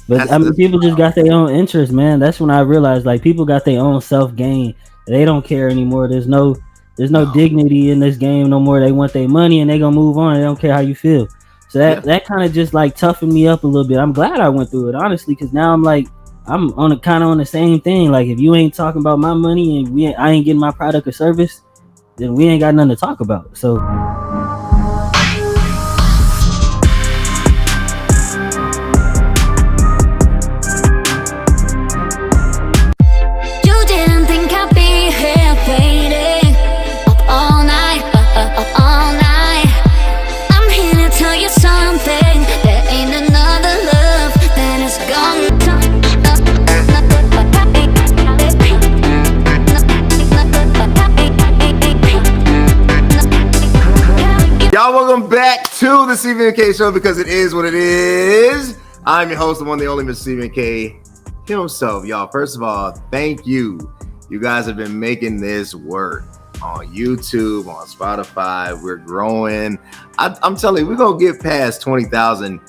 But I mean, people just got their own interest, man. That's when I realized, like, people got their own self gain. They don't care anymore. There's no dignity in this game no more. They want their money and they gonna move on. They don't care how you feel. So that kind of just like toughened me up a little bit. I'm glad I went through it, honestly, because now I'm like, I'm on kind of on the same thing. Like, if you ain't talking about my money and I ain't getting my product or service, then we ain't got nothing to talk about. So. Y'all, welcome back to the CVMK Show, because it is what it is. I'm your host, the one, the only Mr. CVMK himself. Y'all, first of all, thank you. You guys have been making this work on YouTube, on Spotify. We're growing. I'm telling you, we're going to get past 20,000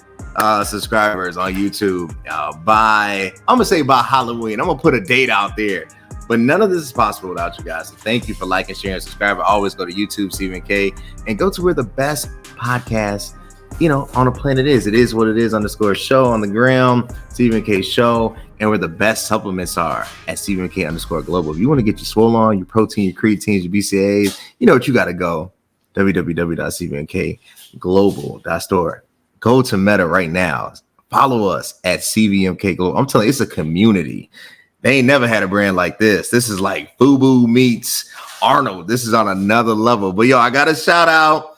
subscribers on YouTube by Halloween. I'm going to put a date out there. But none of this is possible without you guys. So thank you for liking, sharing, subscribing. Always go to YouTube, CVMK, and go to where the best podcast, on the planet is. It is what it is _show on the gram, CVMK Show, and where the best supplements are at CVMK _global. If you want to get your swole on, your protein, your creatines, your BCAAs, you know what you got to go. www.cvmkglobal.store. Go to Meta right now. Follow us at CVMK Global. I'm telling you, it's a community. They ain't never had a brand like this. This is like FUBU meets Arnold. This is on another level. But yo, I got a shout out,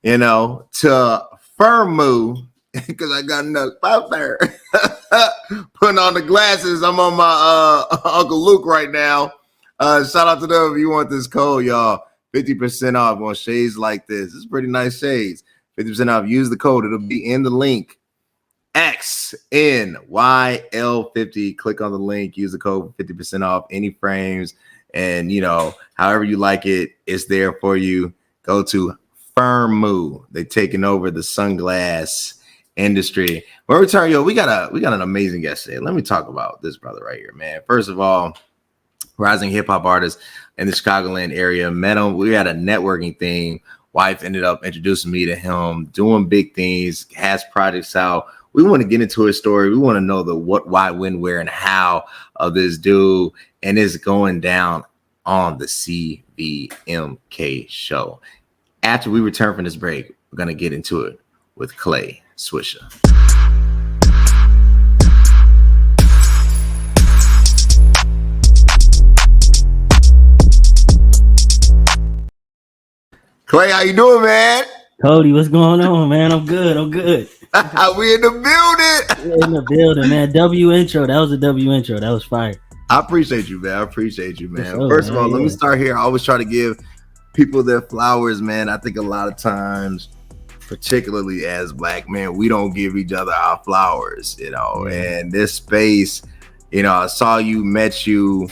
to Firmu, because I got enough out there. Putting on the glasses. I'm on my Uncle Luke right now. Shout out to them if you want this code, y'all. 50% off on shades like this. It's pretty nice shades. 50% off. Use the code. It'll be in the link. XNYL50. Click on the link, use the code for 50% off any frames, and however you like it, it's there for you. Go to Firmu. They taking over the sunglass industry. When we return, we got an amazing guest today. Let me talk about this brother right here, man. First of all, rising hip hop artist in the Chicagoland area. Met him. We had a networking thing. Wife ended up introducing me to him, doing big things, has projects out. We want to get into his story. We want to know the what, why, when, where, and how of this dude, and it's going down on the CVMK Show. After we return from this break, we're going to get into it with Clayswisha. Clay, how you doing, man? Cody, what's going on, man? I'm good. We in the building. We're in the building, man. W intro. That was a W intro. That was fire. I appreciate you, man. First of all, let me start here. I always try to give people their flowers, man. I think a lot of times, particularly as Black men, we don't give each other our flowers, And this space, I saw you, met you,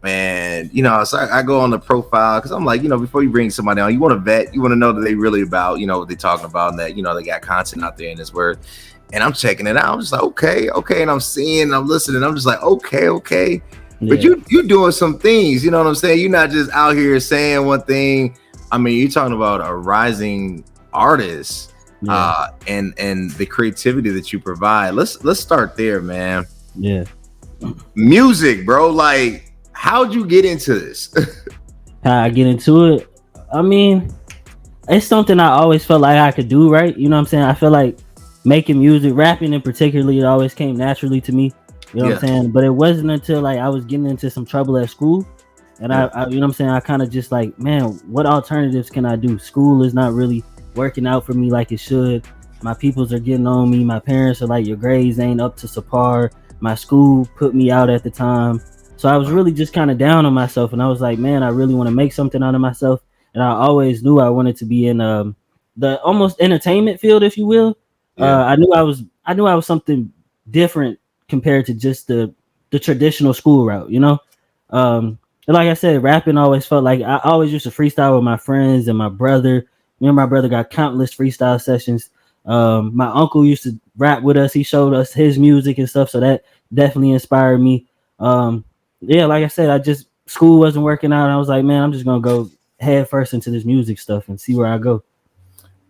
and so I go on the profile because I'm like, before you bring somebody on, you want to vet, you want to know that they really about, what they're talking about, and that they got content out there and it's worth. And I'm checking it out. I'm just like, okay, and I'm seeing, I'm listening. I'm just like, okay. Yeah. But you doing some things, you know what I'm saying? You're not just out here saying one thing. I mean, you're talking about a rising artist, and the creativity that you provide. Let's start there, man. Yeah. Music, bro. Like, how'd you get into this? How I get into it? I mean, it's something I always felt like I could do, right? You know what I'm saying? I feel like making music, rapping in particular, it always came naturally to me. You know what I'm saying? But it wasn't until like I was getting into some trouble at school, and I you know what I'm saying, I kind of just like, man, what alternatives can I do? School is not really working out for me like it should. My peoples are getting on me. My parents are like, your grades ain't up to par. My school put me out at the time. So I was really just kind of down on myself, and I was like, man, I really want to make something out of myself. And I always knew I wanted to be in the almost entertainment field, if you will. I knew I was something different compared to just the traditional school route, And like I said, rapping always felt like I always used to freestyle with my friends and my brother. Me and my brother got countless freestyle sessions. My uncle used to rap with us. He showed us his music and stuff, so that definitely inspired me. Yeah, like I said, I just school wasn't working out. I was like, man, I'm just gonna go head first into this music stuff and see where I go.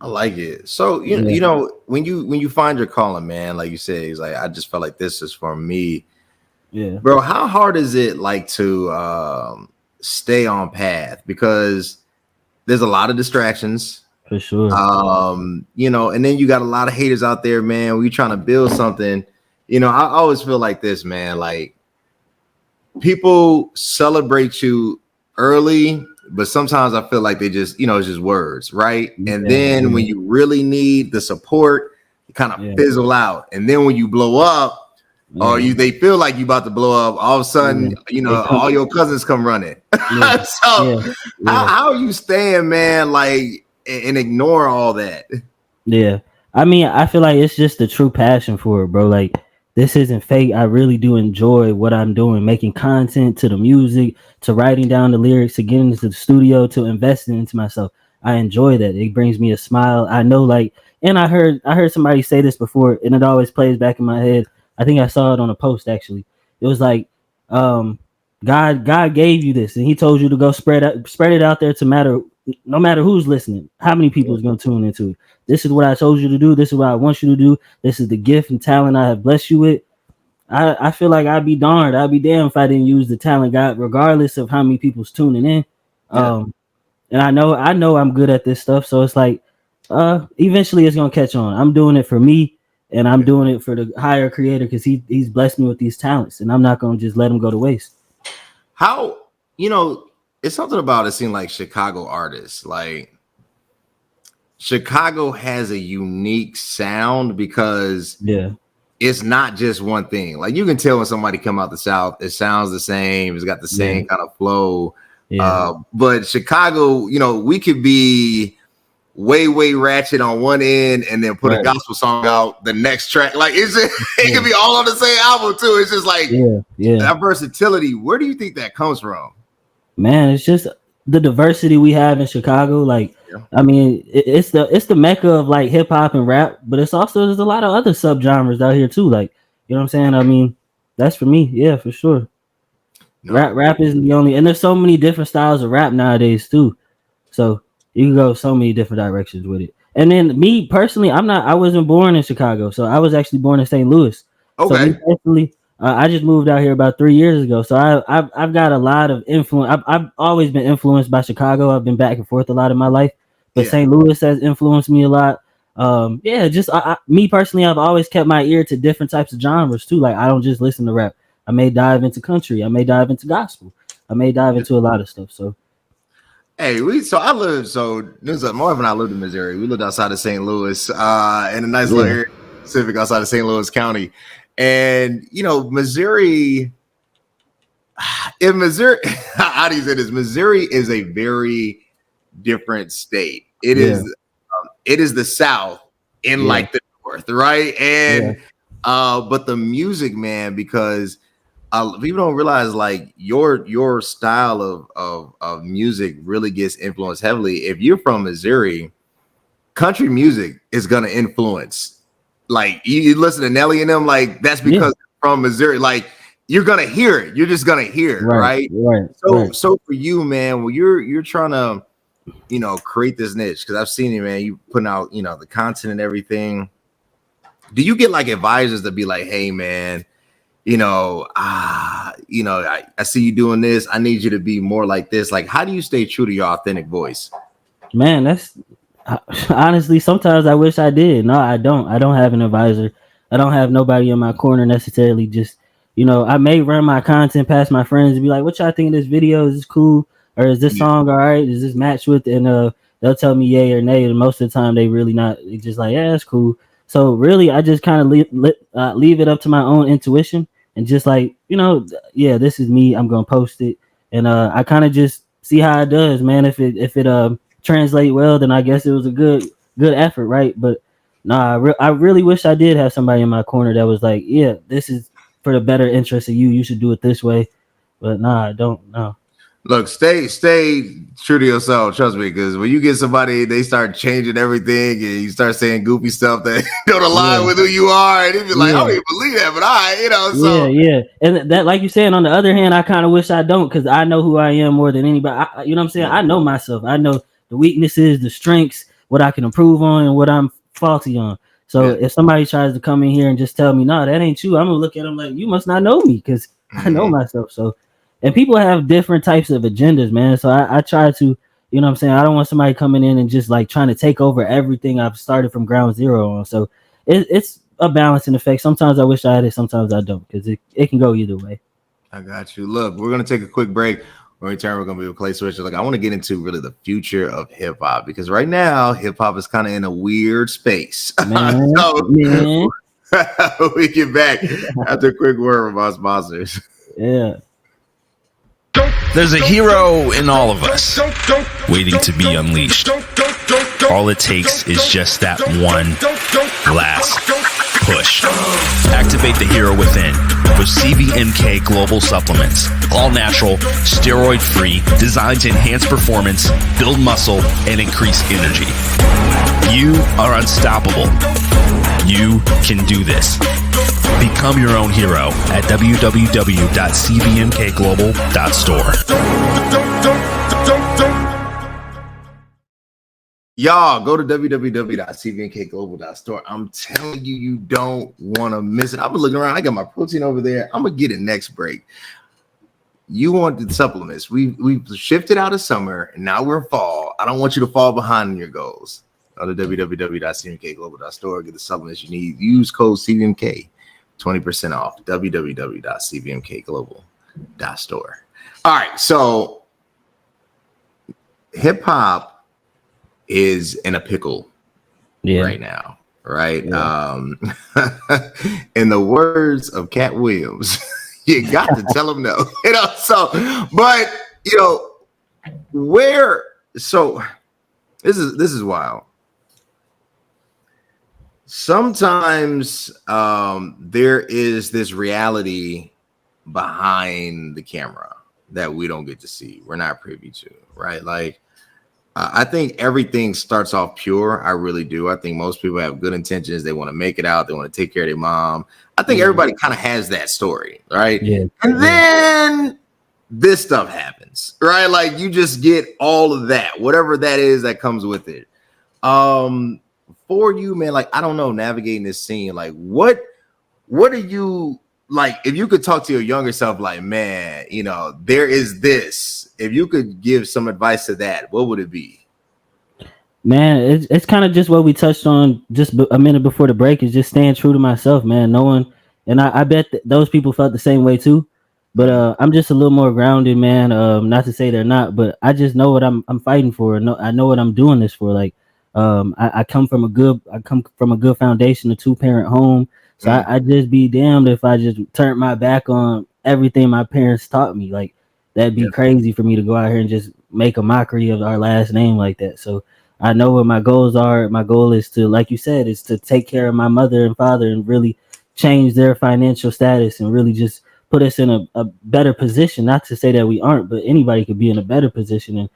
I like it. So you know when you find your calling, man, like you said, he's like, I just felt like this is for me. Yeah, Bro, how hard is it like to stay on path? Because there's a lot of distractions. for sure. You know, and then you got a lot of haters out there, man. We trying to build something. You know, I always feel like this, man. Like people celebrate you early, but sometimes I feel like they just, you know, it's just words, right? And then when you really need the support, you kind of fizzle out. And then when you blow up, or they feel like you about to blow up, all of a sudden, you know, all your cousins come running. So how are you staying, man, like, and ignore all that? Yeah. I mean, I feel like it's just the true passion for it, bro. Like, this isn't fake. I really do enjoy what I'm doing, making content, to the music, to writing down the lyrics, to getting into the studio, to investing into myself. I enjoy that. It brings me a smile. I know, like, and I heard somebody say this before, and it always plays back in my head. I think I saw it on a post, actually. It was like, God gave you this, and He told you to go spread it out there, no matter who's listening, how many people is going to tune into it. This is what I told you to do. This is what I want you to do. This is the gift and talent I have blessed you with. I feel like I'd be darned. I'd be damned if I didn't use the talent, God, regardless of how many people's tuning in. And I know I'm good at this stuff. So it's like, eventually it's going to catch on. I'm doing it for me, and I'm doing it for the higher creator, because he's blessed me with these talents, and I'm not going to just let them go to waste. How, you know, it's something about it seems like Chicago artists, like Chicago has a unique sound because it's not just one thing. Like you can tell when somebody come out the South, it sounds the same. It's got the same kind of flow. But Chicago, you know, we could be way ratchet on one end and then put a gospel song out the next track. Like it's just, it could be all on the same album too. It's just like that versatility. Where do you think that comes from? Man, it's just the diversity we have in Chicago. Like, I mean, it's the mecca of like hip hop and rap, but it's also, there's a lot of other subgenres out here too. Like, you know what I'm saying? I mean, that's for me. Yeah, for sure. Rap isn't the only, and there's so many different styles of rap nowadays too. So you can go so many different directions with it. And then me personally, I wasn't born in Chicago, so I was actually born in St. Louis. Okay. So me personally, I just moved out here about 3 years ago, so I've got a lot of influence. I've always been influenced by Chicago. I've been back and forth a lot in my life, but St. Louis has influenced me a lot. Just me personally, I've always kept my ear to different types of genres too. Like I don't just listen to rap. I may dive into country. I may dive into gospel. I may dive into a lot of stuff. So, hey, my wife and I lived in Missouri. We lived outside of St. Louis, in a nice little area, Pacific, outside of St. Louis County. And you know, Missouri, how do you say this? Missouri is a very different state. It is the South in like the North, right? And but the music, man, because people don't realize like your style of music really gets influenced heavily. If you're from Missouri, country music is gonna influence. Like you listen to Nelly and them, like that's because from Missouri, like you're gonna hear it. You're just gonna hear it, right? So for you, man, when you're trying to, you know, create this niche, because I've seen it, man. You putting out, you know, the content and everything. Do you get like advisors to be like, hey, man, you know, I see you doing this. I need you to be more like this. Like, how do you stay true to your authentic voice? Man, that's honestly, sometimes I wish I did. No, I don't. I don't have an advisor. I don't have nobody in my corner necessarily. Just, you know, I may run my content past my friends and be like, what y'all think of this video? Is this cool? Or is this song all right? Is this match with? And they'll tell me yay or nay. And most of the time they really not. They just like, yeah, it's cool. So really, I just kind of leave it up to my own intuition and just like, you know, this is me. I'm gonna post it, and I kind of just see how it does, man. If it translate well, then I guess it was a good effort, right? But I really wish I did have somebody in my corner that was like, yeah, this is for the better interest of you. You should do it this way. But I don't know. Look, stay true to yourself. Trust me, because when you get somebody, they start changing everything, and you start saying goofy stuff that don't align with who you are, and they be like, I don't even believe that, but so and that, like you saying, on the other hand, I kind of wish I don't, because I know who I am more than anybody. You know what I'm saying? I know myself. I know the weaknesses, the strengths, what I can improve on, and what I'm faulty on. So if somebody tries to come in here and just tell me, no, that ain't you, I'm gonna look at them like, you must not know me, because I know myself. So. And people have different types of agendas, man. So I try to, you know what I'm saying? I don't want somebody coming in and just like trying to take over everything I've started from ground zero on. So it's a balancing effect. Sometimes I wish I had it, sometimes I don't, because it can go either way. I got you. Look, we're going to take a quick break. When we return, we're going to be with Clayswisha. Like, I want to get into really the future of hip hop, because right now hip hop is kind of in a weird space. Man, we get back after a quick word from our sponsors. Yeah. There's a hero in all of us waiting to be unleashed. All it takes is just that one last push. Activate the hero within with CVMK Global Supplements. All natural, steroid-free, designed to enhance performance, build muscle, and increase energy. You are unstoppable. You can do this. Become your own hero at www.cvmkglobal.store. Y'all, go to www.cvmkglobal.store. I'm telling you, you don't want to miss it. I've been looking around. I got my protein over there. I'm going to get it next break. You want the supplements. We've shifted out of summer, and now we're in fall. I don't want you to fall behind in your goals. Go to www.cvmkglobal.store. Get the supplements you need. Use code CVMK. 20% off. www.cvmkglobal.store. All right, so hip hop is in a pickle right now, right? Yeah. In the words of Cat Williams, you got to tell them no. But this is wild. Sometimes there is this reality behind the camera that we don't get to see. We're not privy to, right? Like, I think everything starts off pure. I really do. I think most people have good intentions. They want to make it out. They want to take care of their mom. I think everybody kind of has that story, right? Yeah. And then this stuff happens, right? Like, you just get all of that, whatever that is that comes with it. For you, man, like, I don't know, navigating this scene, like, what are you like? If you could talk to your younger self, like, man, there is this. If you could give some advice to that, what would it be? Man, it's kind of just what we touched on just a minute before the break, is just staying true to myself, man. No one, and I bet those people felt the same way too. But I'm just a little more grounded, man. Not to say they're not, but I just know what I'm fighting for. I know what I'm doing this for. Like, I come from a good foundation, a 2-parent home. So I just be damned if I just turned my back on everything my parents taught me. Like, that'd be crazy for me to go out here and just make a mockery of our last name like that. So I know what my goals are. My goal is to, like you said, is to take care of my mother and father and really change their financial status and really just put us in a better position. Not to say that we aren't, but anybody could be in a better position. And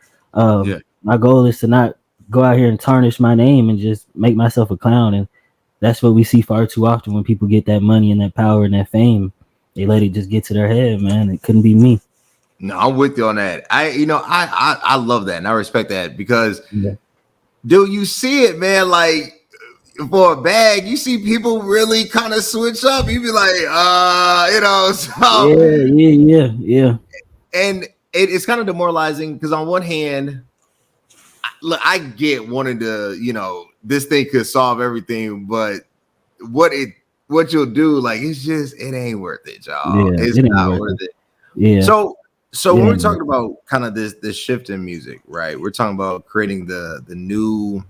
my goal is to not go out here and tarnish my name and just make myself a clown. And that's what we see far too often when people get that money and that power and that fame. They let it just get to their head, man. It couldn't be me. No, I'm with you on that. I love that, and I respect that, because dude, you see it, man. Like, for a bag, you see people really kind of switch up. You be like, so yeah. And it's kind of demoralizing, because on one hand, look, I get wanting to, this thing could solve everything, but what you'll do, like, it ain't worth it, y'all. It's not worth it. Yeah. So when we're talking about kind of this shift in music, right? We're talking about creating the new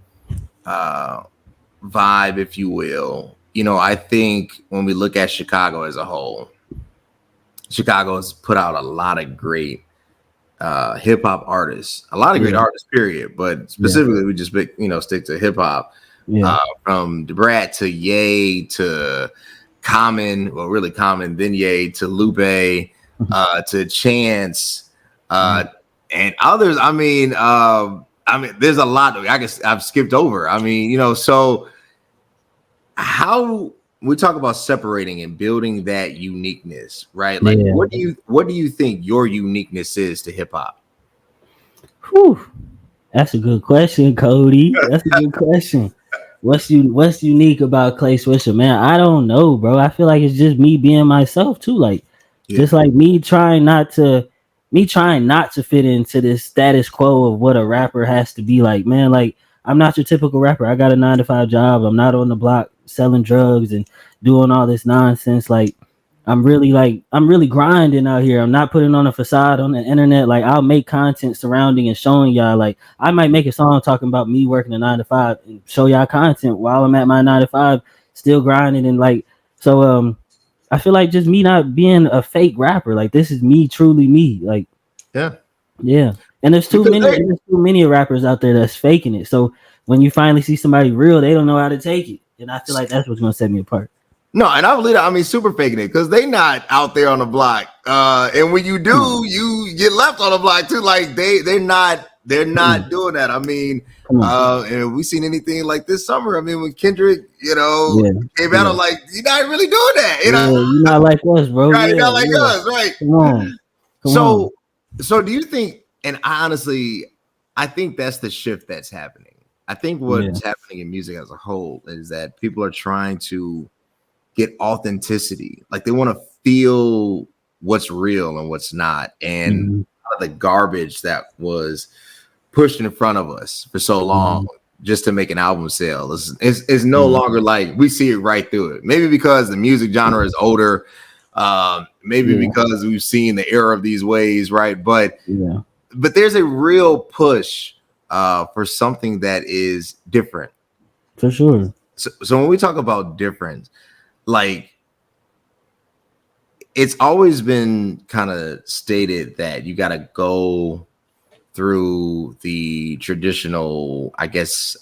vibe, if you will. I think when we look at Chicago as a whole, Chicago has put out a lot of great hip hop artists, a lot of great artists, period. But specifically, we just stick to hip hop. From Debrat to Ye to Common, well, really Common, then Ye to Lupe, to Chance, and others, there's a lot I've skipped over. So how we talk about separating and building that uniqueness, right? Like, what do you think your uniqueness is to hip hop? Whew. That's a good question, Cody. That's a good question. What's unique about Clayswisha, man? I don't know, bro. I feel like it's just me being myself too. Like, just like me trying not to fit into this status quo of what a rapper has to be like, man. Like, I'm not your typical rapper. I got a 9-to-5 job. I'm not on the block selling drugs and doing all this nonsense. Like, I'm really grinding out here. I'm not putting on a facade on the internet. Like, I'll make content surrounding and showing y'all. Like, I might make a song talking about me working a 9-to-5 and show y'all content while I'm at my 9-to-5, still grinding. And like, so I feel like just me not being a fake rapper. Like, this is me, truly me. Like, yeah. And there's too many rappers out there that's faking it. So when you finally see somebody real, they don't know how to take it. And I feel like that's what's gonna set me apart. No, and I believe that. Super faking it, because they not out there on the block. And when you do, you get left on the block too. Like, they're not doing that. And we seen anything like this summer. When Kendrick, came out, like, you're not really doing that. You're not like us, bro. Right, not like us, right? Come on. So do you think? And honestly, I think that's the shift that's happening. I think what's happening in music as a whole is that people are trying to get authenticity. Like, they want to feel what's real and what's not, and the garbage that was pushed in front of us for so long just to make an album sell is no longer like, we see it right through it. Maybe because the music genre is older, maybe because we've seen the era of these ways, right? But there's a real push for something that is different, for sure. So when we talk about difference, like, it's always been kind of stated that you got to go through the traditional, I guess,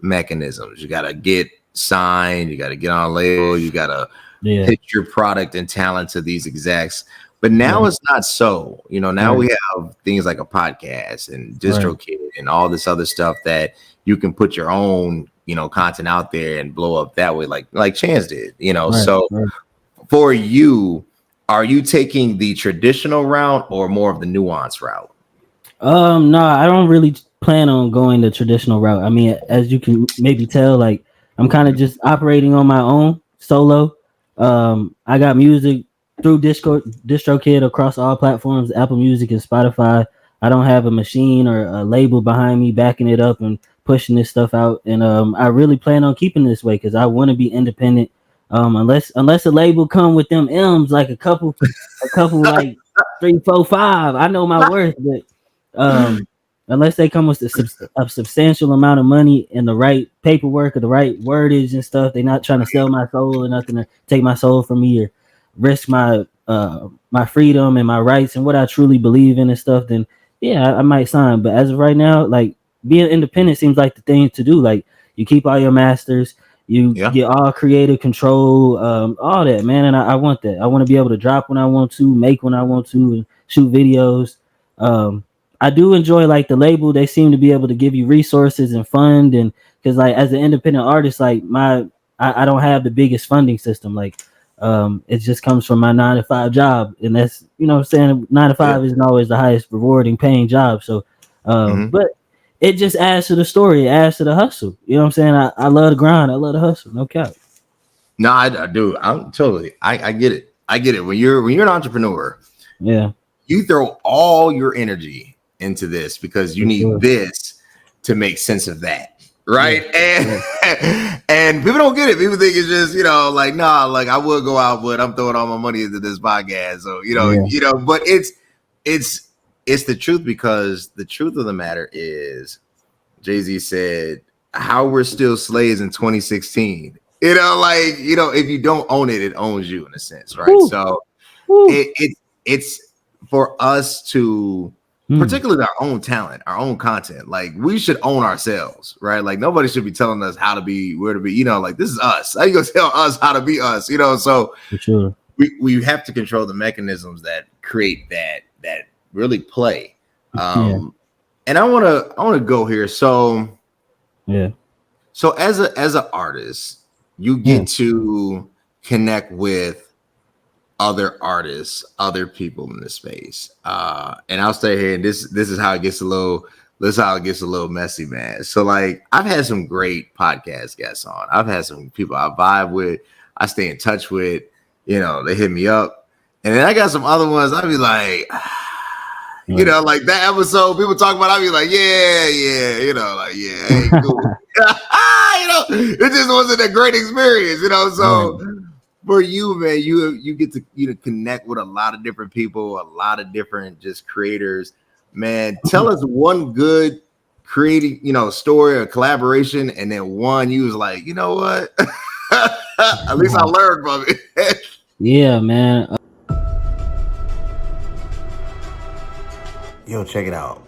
mechanisms. You got to get signed, you got to get on a label, you got to pitch your product and talent to these execs. But now it's not so. Now we have things like a podcast and DistroKid and all this other stuff that you can put your own, content out there and blow up that way, like Chance did. For you, are you taking the traditional route or more of the nuance route? No, I don't really plan on going the traditional route. As you can maybe tell, like, I'm kind of just operating on my own solo. I got music through DistroKid across all platforms, Apple Music and Spotify. I don't have a machine or a label behind me backing it up and pushing this stuff out. And I really plan on keeping this way, because I want to be independent. Unless a label come with them M's, like a couple like 3, 4, 5. I know my worth, but unless they come with a substantial amount of money and the right paperwork or the right wordage and stuff, they're not trying to sell my soul or nothing, to take my soul from me or risk my freedom and my rights and what I truly believe in and stuff, then I might sign. But as of right now, like, being independent seems like the thing to do. Like, you keep all your masters, you get all creative control, all that, man. And I want that. I want to be able to drop when I want to, make when I want to, and shoot videos. I do enjoy, like, the label. They seem to be able to give you resources and fund, and because, like, as an independent artist, like, I don't have the biggest funding system. Like, it just comes from my 9-to-5 job, and that's, 9-to-5 isn't always the highest rewarding paying job. So but it just adds to the story, it adds to the hustle. You know what I'm saying? I love the grind, I love the hustle, no cap. No, I do. I'm totally, I get it. I get it. When you're an entrepreneur, you throw all your energy into this because you need this to make sense of that. Right. And people don't get it. People think it's just, like, nah, like, I would go out, but I'm throwing all my money into this podcast. So, but it's the truth, because the truth of the matter is, Jay-Z said, how we're still slaves in 2016. If you don't own it, it owns you in a sense. Right. Ooh. So it's for us to, particularly our own talent, our own content, like, we should own ourselves, right? Like, nobody should be telling us how to be, where to be, like, this is us. How you gonna tell us how to be us, so for sure. We have to control the mechanisms that create that really play. And I want to go here. So as an artist, you get to connect with other artists, other people in the space. And I'll stay here. And this is how it gets a little messy, man. So like I've had some great podcast guests on. I've had some people I vibe with, I stay in touch with, they hit me up. And then I got some other ones I'd be like, like that episode people talk about, I'd be like, ain't cool. It just wasn't a great experience, so for you, man, you get to connect with a lot of different people, a lot of different just creators. Man, tell us one good creating, story or collaboration, and then one you was like, you know what? At least I learned from it. Yeah, man. Yo, check it out.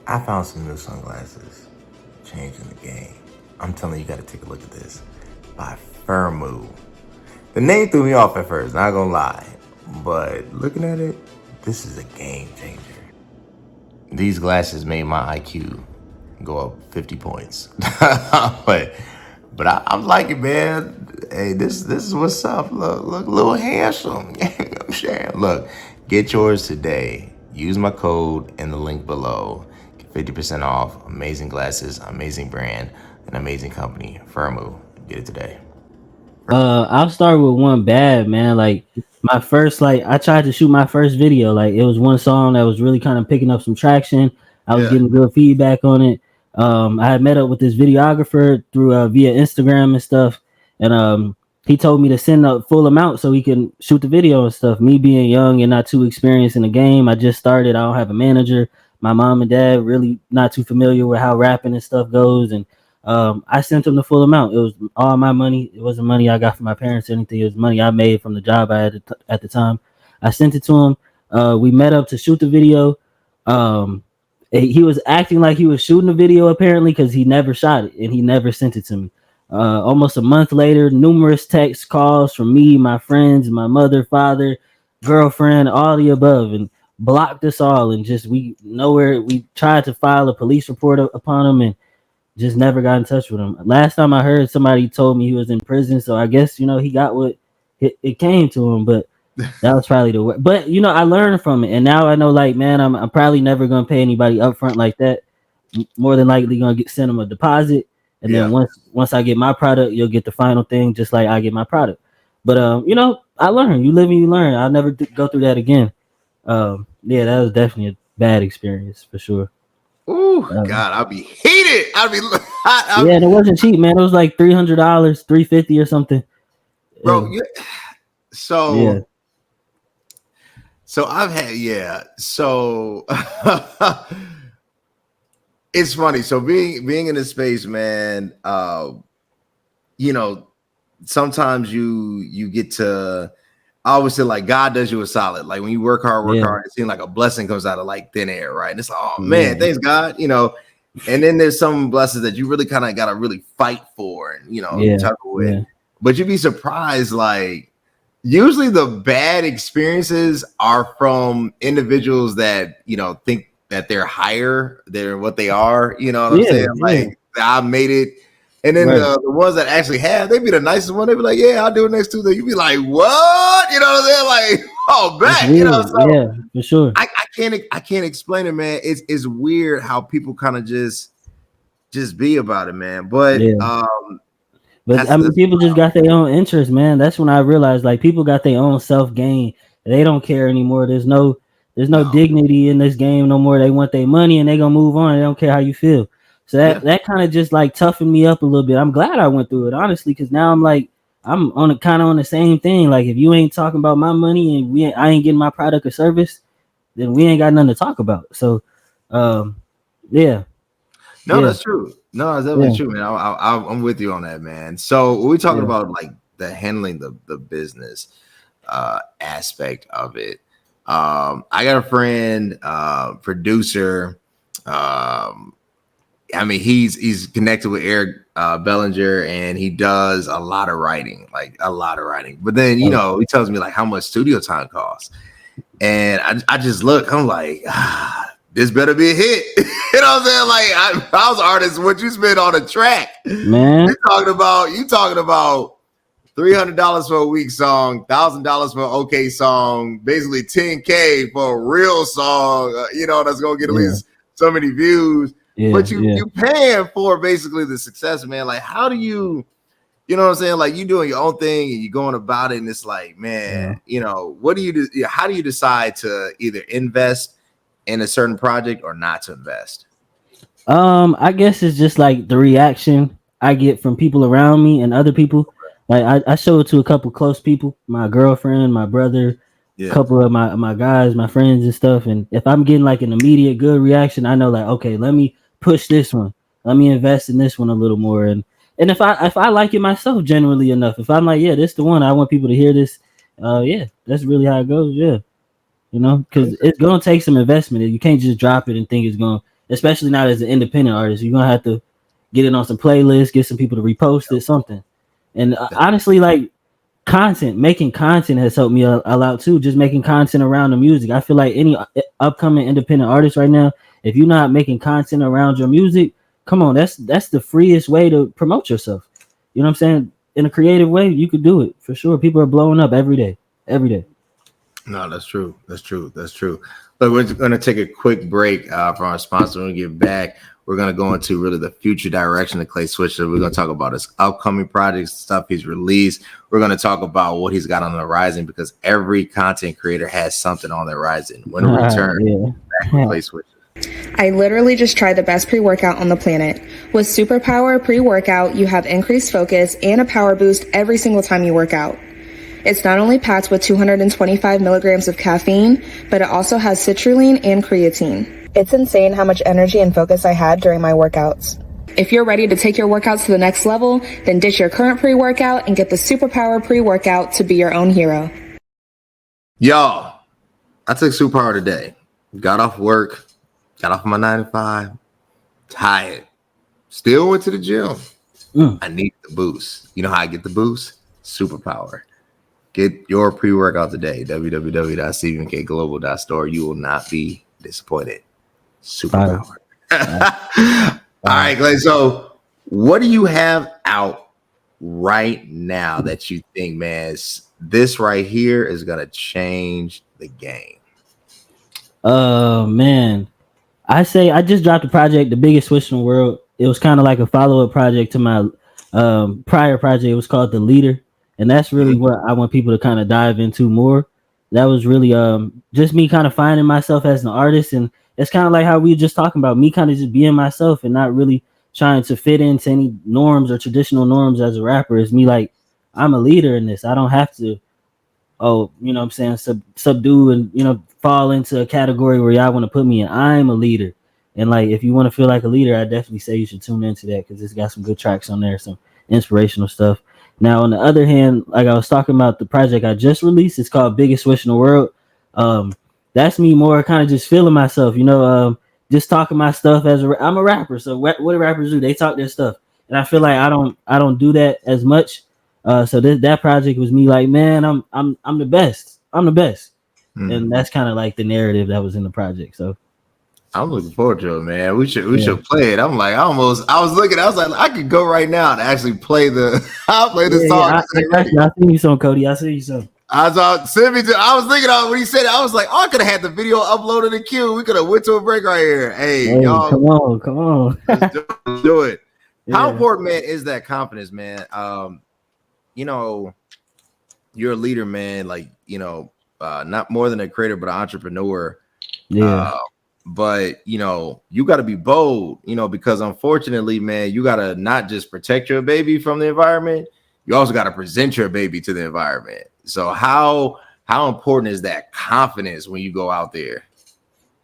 I found some new sunglasses, changing the game. I'm telling you, got to take a look at this. By Firmoo. The name threw me off at first, not gonna lie. But looking at it, this is a game changer. These glasses made my IQ go up 50 points. but I'm liking, man. Hey, this is what's up. Look, a little handsome. I'm sharing. Look, get yours today. Use my code in the link below. Get 50% off. Amazing glasses, amazing brand, an amazing company. Firmoo. Get it today. I'll start with one bad, man. Like my first, I tried to shoot my first video. Like it was one song that was really kind of picking up some traction. I was getting good feedback on it. I had met up with this videographer through via Instagram and stuff, and he told me to send a full amount so he can shoot the video and stuff. Me being young and not too experienced in the game, I just started. I don't have a manager. My mom and dad really not too familiar with how rapping and stuff goes, and I sent him the full amount. It was all my money. It wasn't money I got from my parents or anything. It was money I made from the job I had at the time. I sent it to him. We met up to shoot the video. He was acting like he was shooting the video apparently because he never shot it and he never sent it to me. Almost a month later, numerous text calls from me, my friends, my mother, father, girlfriend, all the above, and blocked us all. And just we tried to file a police report upon him and just never got in touch with him. Last time I heard, somebody told me he was in prison, so I guess he got what it came to him, but that was probably the worst. But I learned from it, and now I know, like, man, I'm probably never gonna pay anybody upfront like that. More than likely gonna send them a deposit, and then once I get my product, you'll get the final thing, just like I get my product. But I learned. You live and you learn. I'll never go through that again. That was definitely a bad experience for sure. Ooh, God, I'll be heated. Yeah, and it wasn't cheap, man. It was like $300, $350 or something. Bro, so I've had, so it's funny. So being in this space, man, sometimes you get to, I always say, like, God does you a solid. Like when you work hard, it seems like a blessing comes out of like thin air, right? And it's like, oh man, thanks God, and then there's some blessings that you really kind of got to really fight for and, tuckle with. Yeah. But you'd be surprised, like, usually the bad experiences are from individuals that, think that they're higher than what they are. You know what I'm saying? Like, I made it. And then the ones that actually have, they be the nicest one. They be like, yeah, I'll do it next Tuesday. You be like, what? You know what I'm saying? Like, oh, back. So yeah, for sure. I can't explain it, man. It's weird how people kind of just be about it, man. But I mean, people just got their own interest, man. That's when I realized, like, people got their own self gain. They don't care anymore. There's no dignity in this game no more. They want their money and they gonna move on. They don't care how you feel. So that kind of just like toughened me up a little bit. I'm glad I went through it, honestly, because now I'm like, I'm on the same thing. Like, if you ain't talking about my money and I ain't getting my product or service, then we ain't got nothing to talk about. So, yeah. No, that's true. No, that's definitely true, man. I'm with you on that, man. So we're talking about like the handling the business aspect of it. I got a friend, producer. I mean, he's connected with Eric Bellinger, and he does a lot of writing. But then, he tells me like how much studio time costs. And I just look, I'm like, this better be a hit. You know what I'm saying? Like, I was an artist, what you spend on a track, man. You talking about $300 for a weak song, $1,000 for an okay song, basically $10K for a real song, that's gonna get at least so many views. But you paying for basically the success, man. Like, how do you know what I'm saying? Like, you doing your own thing and you going about it, and it's like, man, what do you do? How do you decide to either invest in a certain project or not to invest? I guess it's just like the reaction I get from people around me and other people. Like, I show it to a couple close people, my girlfriend, my brother, a couple of my guys, my friends and stuff. And if I'm getting like an immediate good reaction, I know like, okay, let me push this one. Let me invest in this one a little more. And if I like it myself generally enough, if I'm like, yeah, this is the one, I want people to hear this. That's really how it goes. Yeah. Because it's going to take some investment. You can't just drop it and think it's going, especially not as an independent artist. You're going to have to get it on some playlists, get some people to repost it, something. And honestly, like making content has helped me a lot too. Just making content around the music. I feel like any upcoming independent artist right now, if you're not making content around your music, come on, that's the freest way to promote yourself. You know what I'm saying? In a creative way, you could do it for sure. People are blowing up every day. No, that's true. But we're going to take a quick break from our sponsor. When we get back, we're going to go into really the future direction of Clayswisha. We're going to talk about his upcoming projects, stuff he's released. We're going to talk about what he's got on the horizon, because every content creator has something on the horizon. When we return, back with Clayswisha. I literally just tried the best pre-workout on the planet. With Superpower pre-workout, you have increased focus and a power boost every single time you work out. It's not only packed with 225 milligrams of caffeine, but it also has citrulline and creatine. It's insane how much energy and focus I had during my workouts. If you're ready to take your workouts to the next level, then ditch your current pre-workout and get the Superpower pre-workout to be your own hero. Y'all, I took Superpower today. Got off work, got off my 9 to 5, tired. Still went to the gym. I need the boost. You know how I get the boost? Superpower. Get your pre-workout today. www.cvmkglobal.store. You will not be disappointed. Superpower. All right, Clay. So what do you have out right now that you think, man, this right here is going to change the game? Man, I say I just dropped a project, the biggest switch in the world. It was kind of like a follow-up project to my prior project. It was called The Leader. And that's really what I want people to kind of dive into more. That was really just me kind of finding myself as an artist. And it's kind of like how we were just talking about, me kind of just being myself and not really trying to fit into any norms or traditional norms as a rapper. It's me like, I'm a leader in this. I don't have to, subdue and, fall into a category where y'all want to put me in. I'm a leader. And like, if you want to feel like a leader, I definitely say you should tune into that, because it's got some good tracks on there, some inspirational stuff. Now, on the other hand, like I was talking about the project I just released, it's called Biggest Switch in the World. That's me more kind of just feeling myself, just talking my stuff I'm a rapper. So what do rappers do? They talk their stuff. And I feel like I don't do that as much. So that project was me like, man, I'm the best. I'm the best. Mm-hmm. And that's kind of like the narrative that was in the project. So I'm looking forward to it, man. We should play it. I'm like, I was like, I could go right now and actually play I'll play the song. I see you some, Cody. I see you some. I was thinking of when he said it, I was like, I could have had the video uploaded in queue. We could have went to a break right here. Hey, y'all. Come on. Let's do it. Yeah. How important, man, is that confidence, man? You're a leader, man, like, not more than a creator, but an entrepreneur. Yeah. But you got to be bold, because unfortunately, man, you got to not just protect your baby from the environment, you also got to present your baby to the environment. So how important is that confidence when you go out there?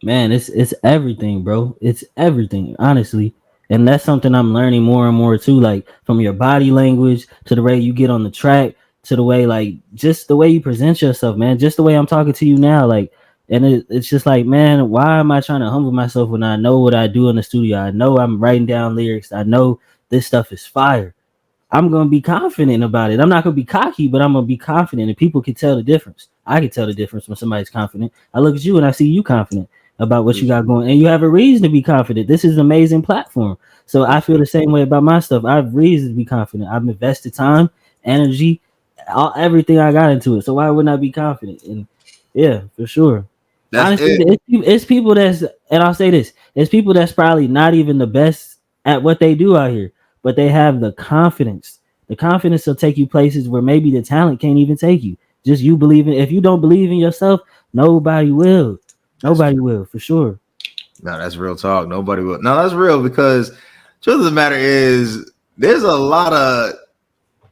Man, it's everything, bro. It's everything, honestly. And that's something I'm learning more and more too, like from your body language to the way you get on the track to the way, like, just the way you present yourself, man, just the way I'm talking to you now, like. And it's just like, man, why am I trying to humble myself when I know what I do in the studio? I know I'm writing down lyrics. I know this stuff is fire. I'm gonna be confident about it. I'm not gonna be cocky, but I'm gonna be confident, and people can tell the difference. I can tell the difference when somebody's confident. I look at you and I see you confident about what you got going, and you have a reason to be confident. This is an amazing platform. So I feel the same way about my stuff. I have reason to be confident. I've invested time, energy, everything I got into it. So why wouldn't I be confident? And yeah, for sure. Honestly, it's people that's, and I'll say this, it's people that's probably not even the best at what they do out here, but they have the confidence. The confidence will take you places where maybe the talent can't even take you. Just you believing. If you don't believe in yourself, nobody will. Nobody will, for sure. No, that's real talk. Nobody will. No, that's real, because truth of the matter is there's a lot of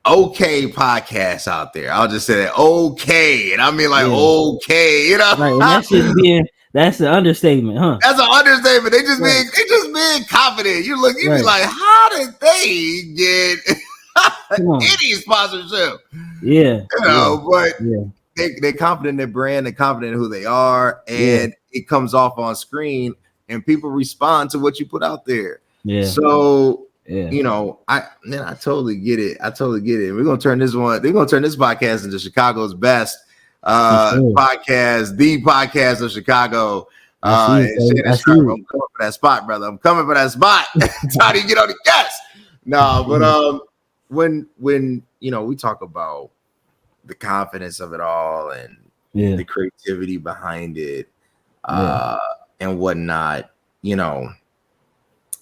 okay podcasts out there. I'll just say that, okay, and I mean like okay, you know. Right, and that's the understatement, huh? That's an understatement. They just being confident. You be like, how did they get any sponsorship? Yeah, but they're confident in their brand, they're confident in who they are, and it comes off on screen, and people respond to what you put out there. Yeah. So I totally get it. We're gonna turn this podcast into Chicago's best podcast, the podcast of Chicago. I'm coming for that spot, brother. I'm coming for that spot. How do you get on the guest? No, but when we talk about the confidence of it all and the creativity behind it, and whatnot,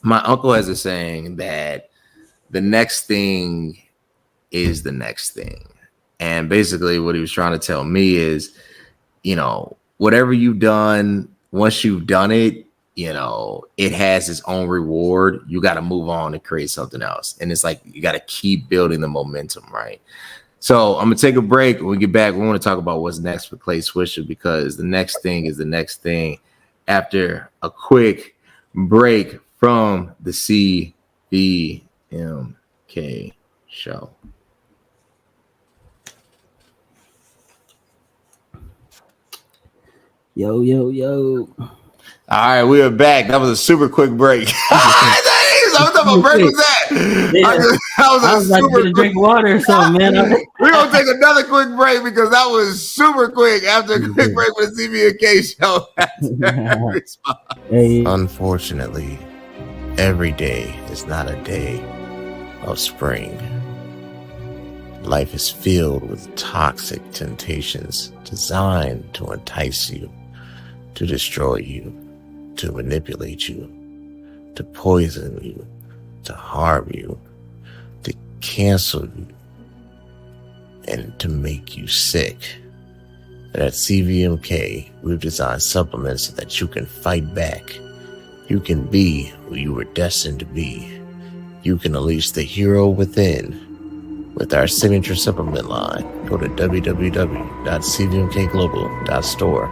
my uncle has a saying that the next thing is the next thing. And basically what he was trying to tell me is, whatever you've done, once you've done it, it has its own reward. You got to move on and create something else. And it's like, you got to keep building the momentum, right? So I'm going to take a break. When we get back, we want to talk about what's next for Clayswisha, because the next thing is the next thing after a quick break from the CVMK Show. Yo. All right, we are back. That was a super quick break. I'm talking about break was that? Yeah. I was like to drink water or something, man. We're gonna take another quick break because that was super quick. After a quick break for the CVMK Show. Unfortunately, every day is not a day of spring. Life is filled with toxic temptations designed to entice you, to destroy you, to manipulate you, to poison you, to harm you, to cancel you, and to make you sick. And at CVMK, we've designed supplements so that you can fight back. You can be who you were destined to be. You can unleash the hero within with our signature supplement line. Go to www.cvmkglobal.store.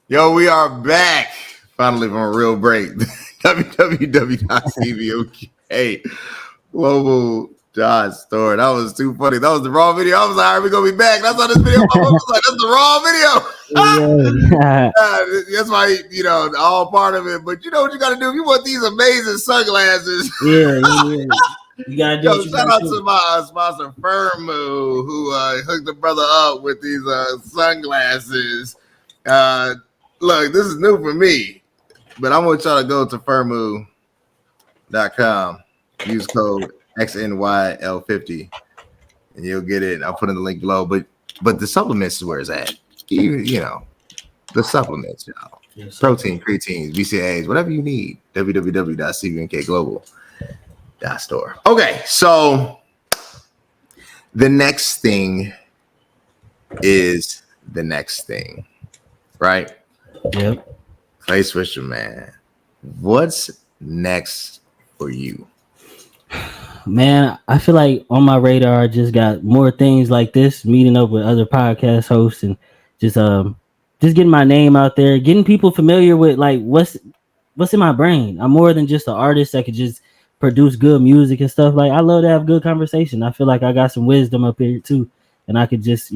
Yo, we are back. Finally from a real break. www.cvmkglobal.store. That was too funny. That was the raw video. I was like, all right, we're going to be back. That's on this video. I was like, that's the raw video. That's why, all part of it. But you know what you got to do? If you want these amazing sunglasses. Yeah. You gotta do. Shout out to my sponsor, Firmoo, who hooked the brother up with these sunglasses. Look, this is new for me, but I want y'all to go to firmoo.com, use code XNYL50, and you'll get it. I'll put in the link below. But the supplements is where it's at. The supplements, y'all. Yes, protein, creatine, BCAAs, whatever you need. www.cvmkglobal.store. Okay, so the next thing is the next thing, right? Yep. Clayswisha, man, what's next for you? Man, I feel like on my radar, I just got more things like this, meeting up with other podcast hosts and just getting my name out there, getting people familiar with like what's in my brain. I'm more than just an artist that could just produce good music and stuff. Like I love to have good conversation. I feel like I got some wisdom up here too, and I could just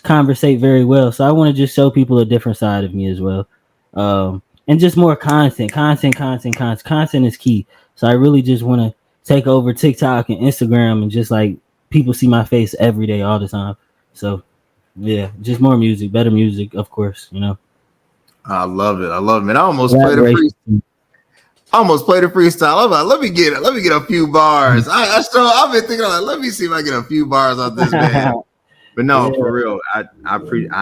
conversate very well. So I want to just show people a different side of me as well, and just more content. Content is key. So I really just want to take over TikTok and Instagram and just like people see my face every day, all the time. So yeah, just more music, better music, of course. I love it, man. I almost played a freestyle. I'm like, let me get a few bars. I've been thinking like, let me see if I get a few bars off this man. But no, for real, I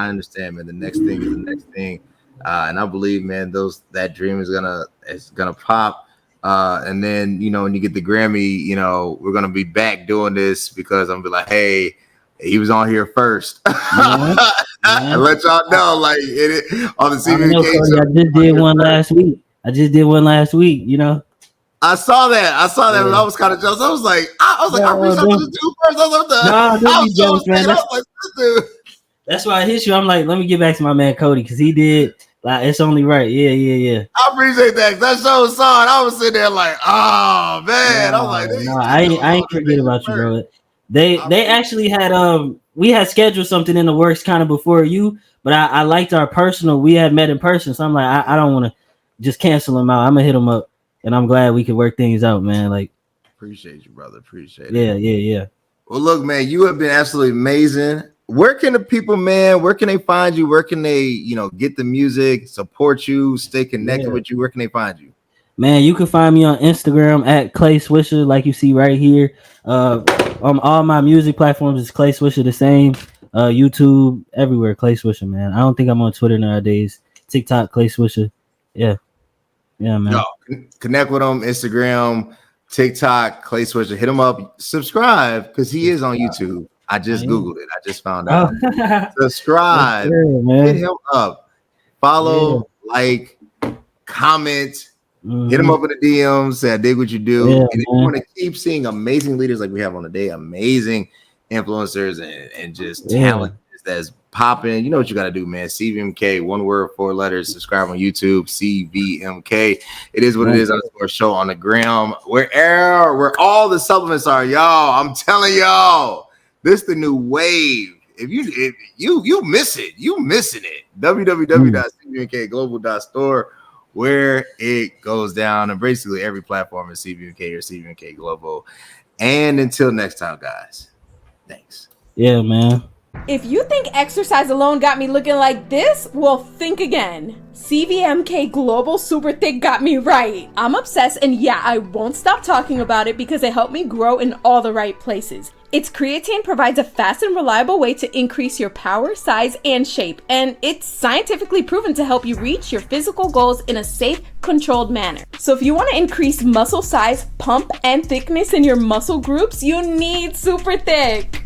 understand, man. The next thing is the next thing, and I believe, man, that dream is gonna pop. And then when you get the Grammy, we're gonna be back doing this because I'm gonna be like, hey, he was on here first. I let y'all know, like on the CVMK show. I just did one last week. I saw that. Yeah. And I was kind of jealous. I was like, I reached out to the dude first. Don't be jealous, man. That's why I hit you. I'm like, let me get back to my man Cody because he did. Like, it's only right. Yeah. I appreciate that. That show was on. I was sitting there like, oh man. I was like, I ain't forget about you, bro. They actually had we had scheduled something in the works kind of before you, but I liked our personal. We had met in person, so I'm like, I don't want to just cancel him out. I'm gonna hit him up, and I'm glad we could work things out, man. Like, appreciate you, brother. Appreciate it. Yeah. Well, look, man, you have been absolutely amazing. Where can the people, man? Where can they find you? Where can they, get the music, support you, stay connected with you? Where can they find you? Man, you can find me on Instagram at Clayswisha, like you see right here. On all my music platforms, it's Clayswisha the same. YouTube, everywhere, Clayswisha, man. I don't think I'm on Twitter nowadays. TikTok, Clayswisha. Yeah, man. Yo, connect with him, Instagram, TikTok, Clayswisha. Hit him up. Subscribe, because he is on YouTube. I just Googled it. I just found out. Subscribe. Hit him up. Follow, like, comment. Hit them up in the DMs. Say I dig what you do. And if you want to keep seeing amazing leaders like we have on the day, amazing influencers and just talent that's popping, you know what you got to do, man. CVMK, one word, 4 letters. Subscribe on YouTube. CVMK. It is what it is. Our show on the gram. Where all the supplements are, y'all. I'm telling y'all, this the new wave. If you miss it, you missing it. www.cvmkglobal.store. Where it goes down, and basically every platform is CVMK or CVMK Global. And until next time, guys, thanks. Yeah, man. If you think exercise alone got me looking like this, well, think again. CVMK Global Super Thick got me right. I'm obsessed, and yeah, I won't stop talking about it because it helped me grow in all the right places. Its creatine provides a fast and reliable way to increase your power, size, and shape, and it's scientifically proven to help you reach your physical goals in a safe, controlled manner. So if you want to increase muscle size, pump, and thickness in your muscle groups, you need Super Thick.